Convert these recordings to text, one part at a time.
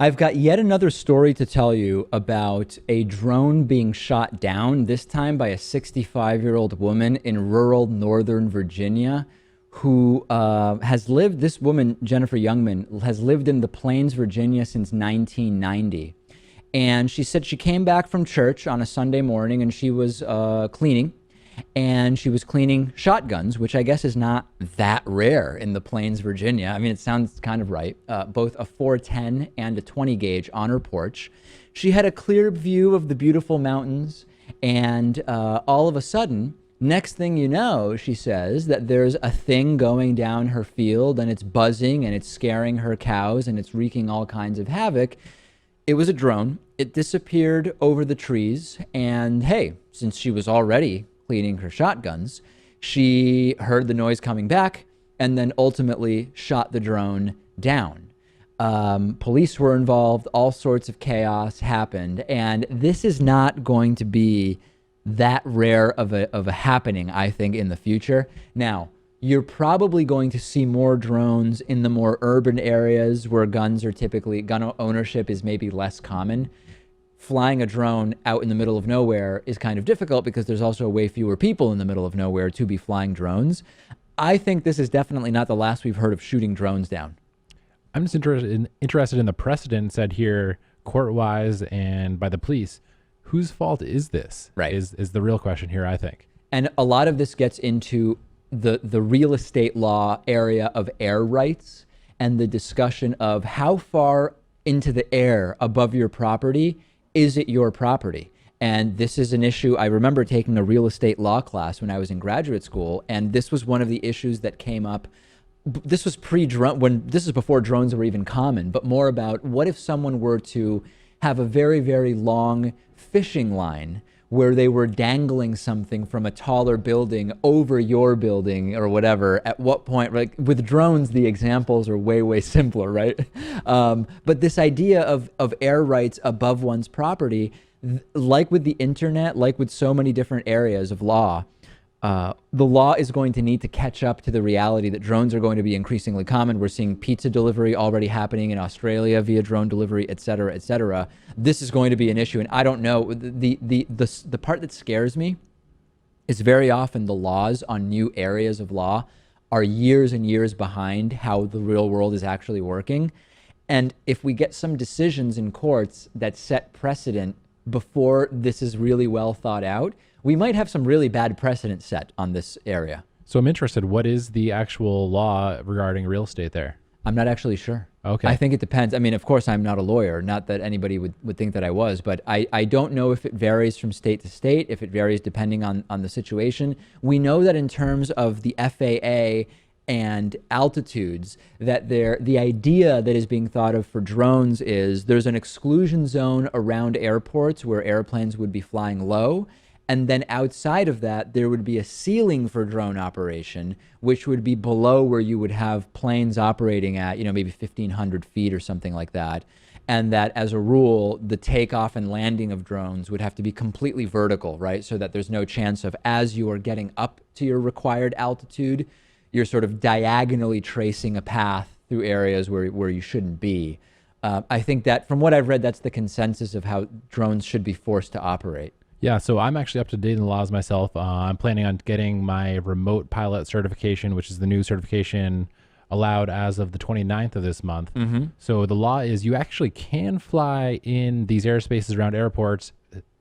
I've got yet another story to tell you about a drone being shot down, this time by a 65-year-old woman in rural Northern Virginia who has lived, this woman, Jennifer Youngman, has lived in the Plains, Virginia since 1990. And she said she came back from church on a Sunday morning and she was cleaning. And she was cleaning shotguns, which I guess is not that rare in the Plains, Virginia. I mean, it sounds kind of right. Both a 410 and a 20 gauge on her porch. She had a clear view of the beautiful mountains. And all of a sudden, next thing you know, she says that there's a thing going down her field and it's buzzing and it's scaring her cows and it's wreaking all kinds of havoc. It was a drone. It disappeared over the trees. And hey, since she was already cleaning her shotguns, she heard the noise coming back and then ultimately shot the drone down. Police were involved. All sorts of chaos happened. And this is not going to be that rare of a happening, I think, in the future. Now, you're probably going to see more drones in the more urban areas where gun ownership is maybe less common. Flying a drone out in the middle of nowhere is kind of difficult because there's also way fewer people in the middle of nowhere to be flying drones. I think this is definitely not the last we've heard of shooting drones down. I'm just interested in the precedent set here, court-wise and by the police. Whose fault is this? Right. Is the real question here, I think. And a lot of this gets into the real estate law area of air rights and the discussion of how far into the air above your property is it your property? And this is an issue. I remember taking a real estate law class when I was in graduate school, and this was one of the issues that came up. This was this is before drones were even common, but more about what if someone were to have a very, very long fishing line where they were dangling something from a taller building over your building or whatever. At what point, like with drones, the examples are way, way simpler, right? But this idea of air rights above one's property, like with the internet, like with so many different areas of law, the law is going to need to catch up to the reality that drones are going to be increasingly common. We're seeing pizza delivery already happening in Australia via drone delivery, et cetera, et cetera. This is going to be an issue. And I don't know, the part that scares me is very often the laws on new areas of law are years and years behind how the real world is actually working. And if we get some decisions in courts that set precedent before this is really well thought out, we might have some really bad precedent set on this area. So I'm interested, what is the actual law regarding real estate there? I'm not actually sure. Okay. I think it depends. I mean, of course, I'm not a lawyer. Not that anybody would think that I was, but I don't know if it varies from state to state, if it varies depending on the situation. We know that in terms of the FAA and altitudes, that the idea that is being thought of for drones is there's an exclusion zone around airports where airplanes would be flying low. And then outside of that, there would be a ceiling for drone operation, which would be below where you would have planes operating at, maybe 1,500 feet or something like that. And that as a rule, the takeoff and landing of drones would have to be completely vertical, right? So that there's no chance of, as you are getting up to your required altitude, you're sort of diagonally tracing a path through areas where you shouldn't be. I think that from what I've read, that's the consensus of how drones should be forced to operate. Yeah, so I'm actually up to date in the laws myself. I'm planning on getting my remote pilot certification, which is the new certification allowed as of the 29th of this month. Mm-hmm. So the law is you actually can fly in these airspaces around airports,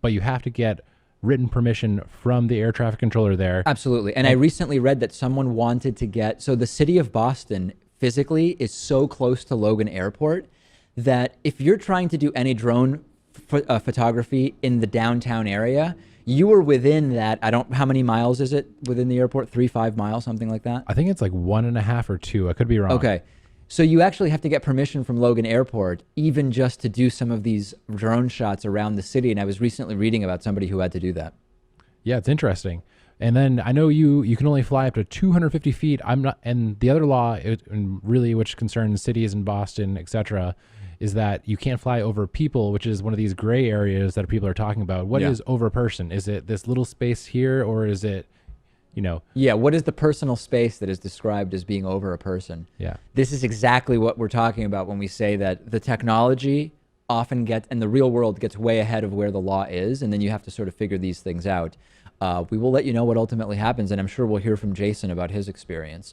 but you have to get written permission from the air traffic controller there. Absolutely. And I recently read that someone wanted to so the city of Boston physically is so close to Logan Airport that if you're trying to do any drone photography in the downtown area, you are within that. How many miles is it within the airport? 3-5 miles, something like that? I think it's like 1.5 or 2. I could be wrong. Okay. So you actually have to get permission from Logan Airport, even just to do some of these drone shots around the city. And I was recently reading about somebody who had to do that. Yeah, it's interesting. And then I know you can only fly up to 250 feet. And the other law, really, which concerns cities in Boston, et cetera, is that you can't fly over people, which is one of these gray areas that people are talking about. What is over person? Is it this little space here, or is it you know, Yeah, what is the personal space that is described as being over a person? yeah. This is exactly what we're talking about when we say that the technology often gets, and the real world gets way ahead of where the law is, and then you have to sort of figure these things out. We will let you know what ultimately happens, and I'm sure we'll hear from Jason about his experience.